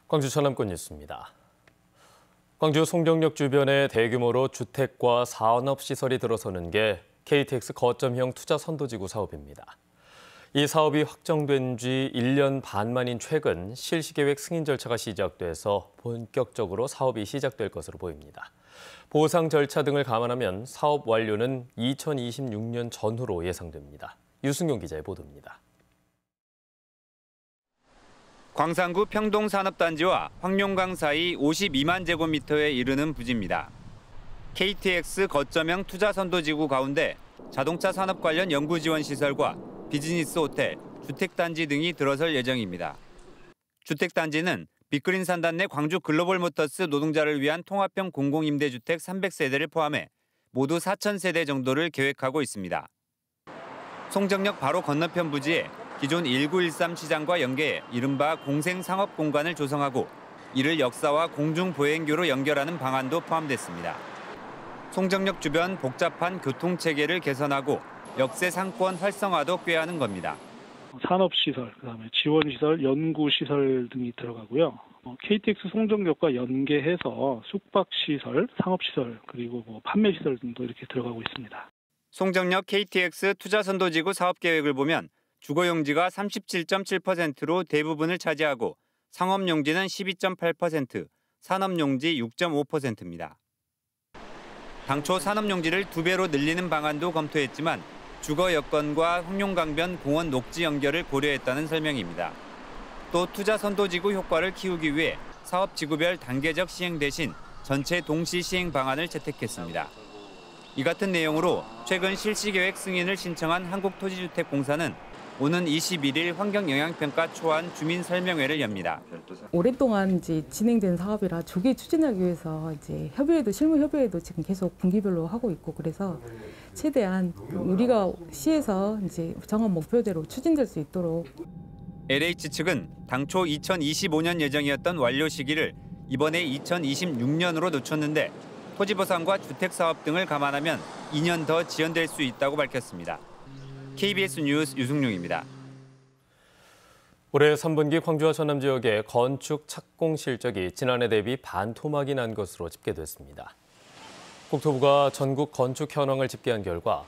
광주 전남권 뉴스입니다. 광주 송정역 주변에 대규모로 주택과 산업시설이 들어서는 게 KTX 거점형 투자선도지구 사업입니다. 이 사업이 확정된 지 1년 반 만인 최근 실시계획 승인 절차가 시작돼서 본격적으로 사업이 시작될 것으로 보입니다. 보상 절차 등을 감안하면 사업 완료는 2026년 전후로 예상됩니다. 유승용 기자의 보도입니다. 광산구 평동산업단지와 황룡강 사이 52만 제곱미터에 이르는 부지입니다. KTX 거점형 투자선도지구 가운데 자동차 산업 관련 연구지원시설과 비즈니스 호텔, 주택단지 등이 들어설 예정입니다. 주택단지는 빅그린 산단 내 광주 글로벌모터스 노동자를 위한 통합형 공공임대주택 300세대를 포함해 모두 4,000세대 정도를 계획하고 있습니다. 송정역 바로 건너편 부지에 기존 1913 시장과 연계해 이른바 공생상업 공간을 조성하고 이를 역사와 공중보행교로 연결하는 방안도 포함됐습니다. 송정역 주변 복잡한 교통체계를 개선하고 역세 상권 활성화도 꾀하는 겁니다. 산업시설, 그다음에 지원시설, 연구시설 등이 들어가고요. KTX 송정역과 연계해서 숙박시설, 상업시설, 그리고 판매시설 등도 이렇게 들어가고 있습니다. 송정역 KTX 투자선도지구 사업계획을 보면 주거용지가 37.7%로 대부분을 차지하고 상업용지는 12.8%, 산업용지 6.5%입니다. 당초 산업용지를 2배로 늘리는 방안도 검토했지만 주거 여건과 황룡강변 공원 녹지 연결을 고려했다는 설명입니다. 또 투자선도지구 효과를 키우기 위해 사업 지구별 단계적 시행 대신 전체 동시 시행 방안을 채택했습니다. 이 같은 내용으로 최근 실시계획 승인을 신청한 한국토지주택공사는 오는 21일 환경영향평가 초안 주민설명회를 엽니다. 오랫동안 진행된 사업이라 조기 추진하기 위해서 협의회도 실무 협의회도 지금 계속 분기별로 하고 있고 그래서 최대한 우리가 시에서 정한 목표대로 추진될 수 있도록. LH 측은 당초 2025년 예정이었던 완료 시기를 이번에 2026년으로 늦췄는데 토지보상과 주택사업 등을 감안하면 2년 더 지연될 수 있다고 밝혔습니다. KBS 뉴스 유승용입니다. 올해 3분기 광주와 전남 지역의 건축 착공 실적이 지난해 대비 반토막이 난 것으로 집계됐습니다. 국토부가 전국 건축 현황을 집계한 결과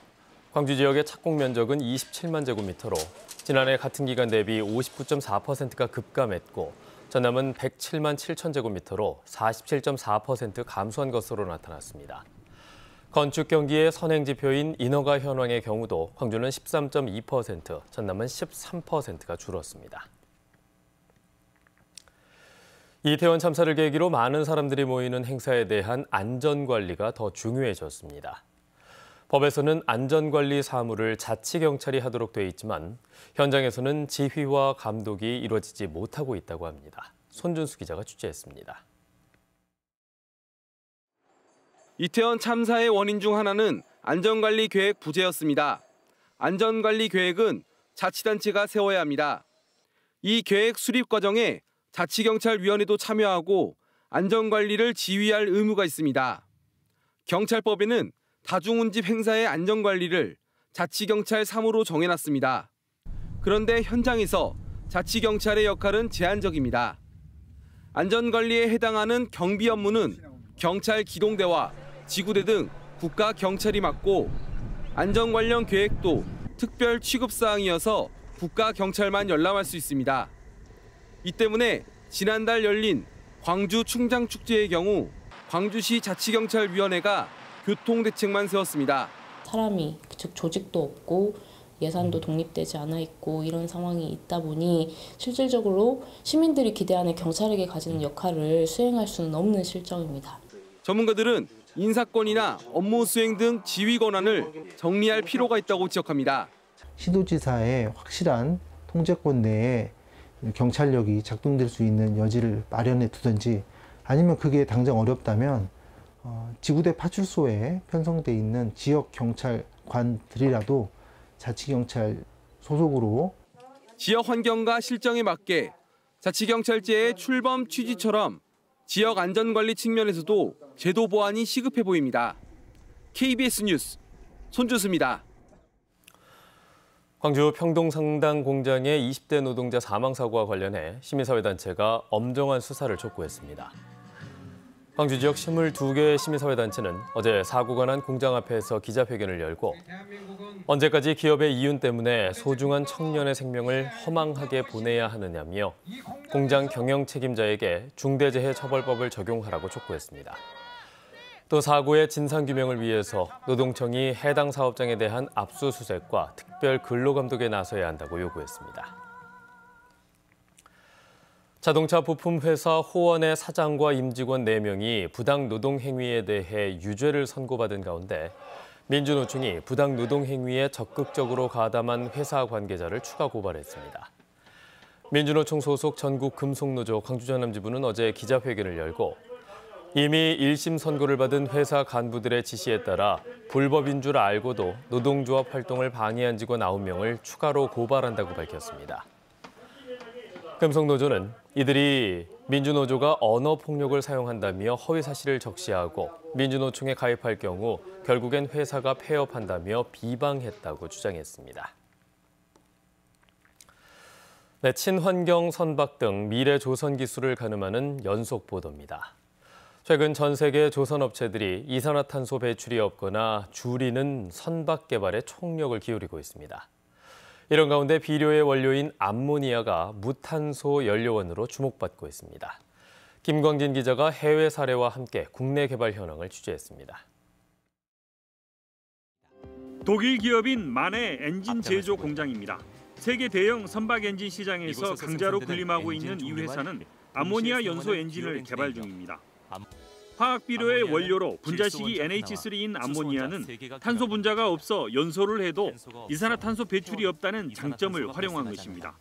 광주 지역의 착공 면적은 27만 제곱미터로 지난해 같은 기간 대비 59.4%가 급감했고 전남은 107만 7천 제곱미터로 47.4% 감소한 것으로 나타났습니다. 건축 경기의 선행지표인 인허가 현황의 경우도 광주는 13.2%, 전남은 13%가 줄었습니다. 이태원 참사를 계기로 많은 사람들이 모이는 행사에 대한 안전관리가 더 중요해졌습니다. 법에서는 안전관리 사무를 자치경찰이 하도록 돼 있지만 현장에서는 지휘와 감독이 이루어지지 못하고 있다고 합니다. 손준수 기자가 취재했습니다. 이태원 참사의 원인 중 하나는 안전관리 계획 부재였습니다. 안전관리 계획은 자치단체가 세워야 합니다. 이 계획 수립 과정에 자치경찰위원회도 참여하고 안전관리를 지휘할 의무가 있습니다. 경찰법에는 다중운집 행사의 안전관리를 자치경찰 사무로 정해놨습니다. 그런데 현장에서 자치경찰의 역할은 제한적입니다. 안전관리에 해당하는 경비 업무는 경찰 기동대와 지구대 등 국가 경찰이 맡고 안전 관련 계획도 특별 취급사항이어서 국가 경찰만 열람할 수 있습니다. 이 때문에 지난달 열린 광주 충장축제의 경우 광주시 자치경찰위원회가 교통대책만 세웠습니다. 사람이 즉 조직도 없고 예산도 독립되지 않아 있고 이런 상황이 있다 보니 실질적으로 시민들이 기대하는 경찰에게 가지는 역할을 수행할 수는 없는 실정입니다. 전문가들은 인사권이나 업무 수행 등 지휘 권한을 정리할 필요가 있다고 지적합니다. 시도지사의 확실한 통제권 내에 경찰력이 작동될 수 있는 여지를 마련해 두든지 아니면 그게 당장 어렵다면 지구대 파출소에 편성돼 있는 지역 경찰관들이라도 자치경찰 소속으로 지역 환경과 실정에 맞게 자치경찰제의 출범 취지처럼 지역 안전관리 측면에서도 제도 보완이 시급해 보입니다. KBS 뉴스 손준수입니다. 광주 평동상당 공장의 20대 노동자 사망 사고와 관련해 시민사회단체가 엄정한 수사를 촉구했습니다. 광주 지역 22개 시민사회단체는 어제 사고가 난 공장 앞에서 기자회견을 열고 언제까지 기업의 이윤 때문에 소중한 청년의 생명을 허망하게 보내야 하느냐며 공장 경영 책임자에게 중대재해처벌법을 적용하라고 촉구했습니다. 또 사고의 진상규명을 위해서 노동청이 해당 사업장에 대한 압수수색과 특별 근로감독에 나서야 한다고 요구했습니다. 자동차 부품 회사 호원의 사장과 임직원 4명이 부당 노동 행위에 대해 유죄를 선고받은 가운데 민주노총이 부당 노동 행위에 적극적으로 가담한 회사 관계자를 추가 고발했습니다. 민주노총 소속 전국 금속노조 광주전남지부는 어제 기자회견을 열고 이미 1심 선고를 받은 회사 간부들의 지시에 따라 불법인 줄 알고도 노동조합 활동을 방해한 직원 9명을 추가로 고발한다고 밝혔습니다. 금속노조는 이들이 민주노조가 언어폭력을 사용한다며 허위 사실을 적시하고 민주노총에 가입할 경우 결국엔 회사가 폐업한다며 비방했다고 주장했습니다. 네, 친환경 선박 등 미래 조선 기술을 가늠하는 연속 보도입니다. 최근 전 세계 조선업체들이 이산화탄소 배출이 없거나 줄이는 선박 개발에 총력을 기울이고 있습니다. 이런 가운데 비료의 원료인 암모니아가 무탄소 연료원으로 주목받고 있습니다. 김광진 기자가 해외 사례와 함께 국내 개발 현황을 취재했습니다. 독일 기업인 만의 엔진 제조 공장입니다. 세계 대형 선박 엔진 시장에서 강자로 군림하고 있는 이 회사는 암모니아 연소 엔진을 개발 중입니다. 화학 비료의 원료로 분자식이 NH3인 암모니아는 탄소 분자가 없어 연소를 해도 이산화탄소 배출이 없다는 장점을 활용한 것입니다.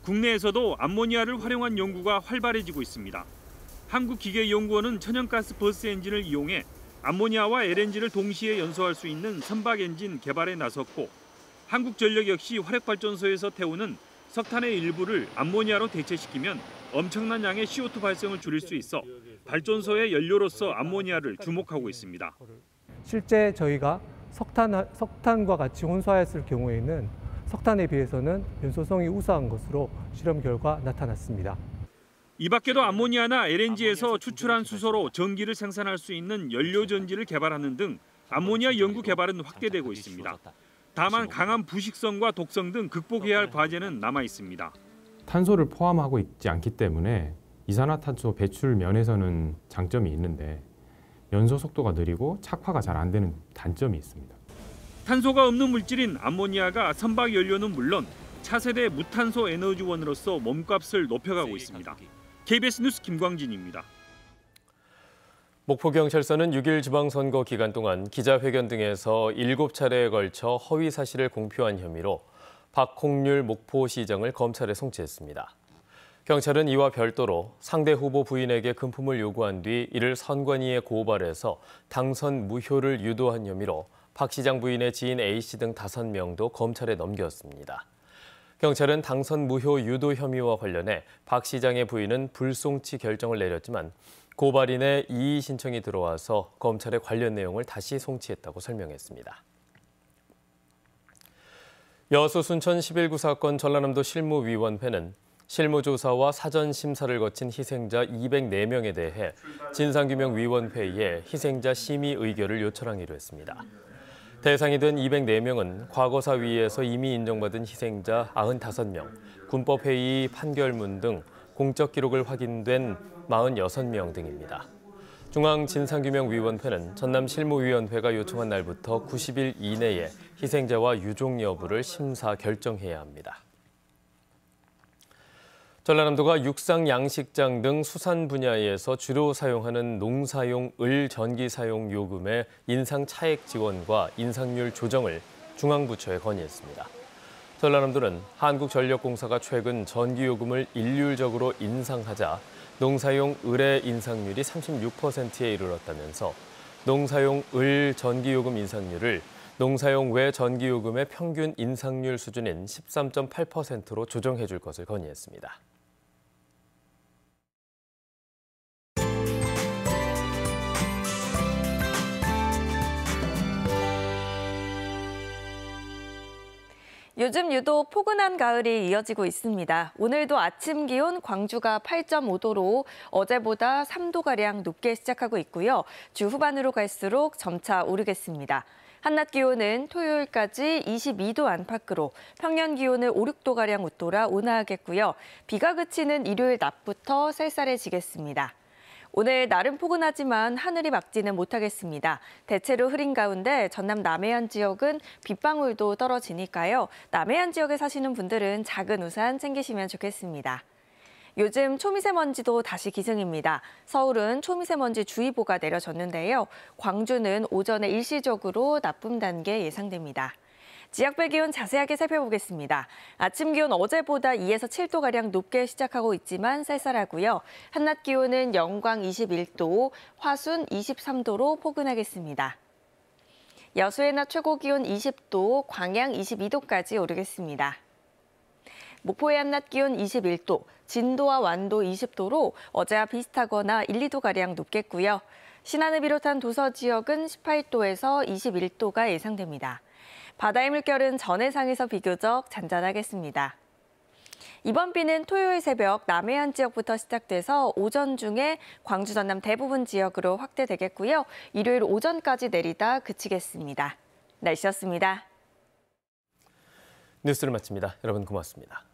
국내에서도 암모니아를 활용한 연구가 활발해지고 있습니다. 한국기계연구원은 천연가스 버스 엔진을 이용해 암모니아와 LNG를 동시에 연소할 수 있는 선박 엔진 개발에 나섰고 한국전력 역시 화력발전소에서 태우는 석탄의 일부를 암모니아로 대체시키면 엄청난 양의 CO2 발생을 줄일 수 있어 발전소의 연료로서 암모니아를 주목하고 있습니다. 실제 저희가 석탄과 같이 혼소하였을 경우에는 석탄에 비해서는 연소성이 우수한 것으로 실험 결과 나타났습니다. 이 밖에도 암모니아나 LNG에서 추출한 수소로 전기를 생산할 수 있는 연료전지를 개발하는 등 암모니아 연구 개발은 확대되고 있습니다. 다만 강한 부식성과 독성 등 극복해야 할 과제는 남아 있습니다. 탄소를 포함하고 있지 않기 때문에 이산화탄소 배출 면에서는 장점이 있는데 연소 속도가 느리고 착화가 잘 안 되는 단점이 있습니다. 탄소가 없는 물질인 암모니아가 선박 연료는 물론 차세대 무탄소 에너지원으로서 몸값을 높여가고 있습니다. KBS 뉴스 김광진입니다. 목포경찰서는 6일 지방선거 기간 동안 기자회견 등에서 7차례에 걸쳐 허위 사실을 공표한 혐의로 박홍률 목포시장을 검찰에 송치했습니다. 경찰은 이와 별도로 상대 후보 부인에게 금품을 요구한 뒤 이를 선관위에 고발해서 당선 무효를 유도한 혐의로 박 시장 부인의 지인 A씨 등 5명도 검찰에 넘겼습니다. 경찰은 당선 무효 유도 혐의와 관련해 박 시장의 부인은 불송치 결정을 내렸지만 고발인의 이의 신청이 들어와서 검찰에 관련 내용을 다시 송치했다고 설명했습니다. 여수 순천 11구 사건 전라남도 실무위원회는 실무조사와 사전심사를 거친 희생자 204명에 대해 진상규명위원회에 희생자 심의 의결을 요청하기로 했습니다. 대상이 된 204명은 과거사위에서 이미 인정받은 희생자 95명, 군법회의 판결문 등 공적 기록을 확인된 46명 등입니다. 중앙진상규명위원회는 전남실무위원회가 요청한 날부터 90일 이내에 희생자와 유족 여부를 심사 결정해야 합니다. 전라남도가 육상 양식장 등 수산 분야에서 주로 사용하는 농사용 을 전기 사용 요금의 인상 차액 지원과 인상률 조정을 중앙부처에 건의했습니다. 전라남도는 한국전력공사가 최근 전기요금을 일률적으로 인상하자 농사용 을의 인상률이 36%에 이르렀다면서 농사용 을 전기요금 인상률을 농사용 외 전기요금의 평균 인상률 수준인 13.8%로 조정해 줄 것을 건의했습니다. 요즘 유독 포근한 가을이 이어지고 있습니다. 오늘도 아침 기온 광주가 8.5도로 어제보다 3도가량 높게 시작하고 있고요. 주 후반으로 갈수록 점차 오르겠습니다. 한낮 기온은 토요일까지 22도 안팎으로 평년 기온을 5, 6도가량 웃돌아 온화하겠고요. 비가 그치는 일요일 낮부터 쌀쌀해지겠습니다. 오늘 날은 포근하지만 하늘이 맑지는 못하겠습니다. 대체로 흐린 가운데 전남 남해안 지역은 빗방울도 떨어지니까요. 남해안 지역에 사시는 분들은 작은 우산 챙기시면 좋겠습니다. 요즘 초미세먼지도 다시 기승입니다. 서울은 초미세먼지 주의보가 내려졌는데요. 광주는 오전에 일시적으로 나쁨 단계 예상됩니다. 지역별 기온 자세하게 살펴보겠습니다. 아침 기온 어제보다 2에서 7도가량 높게 시작하고 있지만 쌀쌀하고요. 한낮 기온은 영광 21도, 화순 23도로 포근하겠습니다. 여수의 낮 최고 기온 20도, 광양 22도까지 오르겠습니다. 목포의 한낮 기온 21도, 진도와 완도 20도로 어제와 비슷하거나 1, 2도가량 높겠고요. 신안을 비롯한 도서 지역은 18도에서 21도가 예상됩니다. 바다의 물결은 전해상에서 비교적 잔잔하겠습니다. 이번 비는 토요일 새벽 남해안 지역부터 시작돼서 오전 중에 광주 전남 대부분 지역으로 확대되겠고요. 일요일 오전까지 내리다 그치겠습니다. 날씨였습니다. 뉴스를 마칩니다. 여러분 고맙습니다.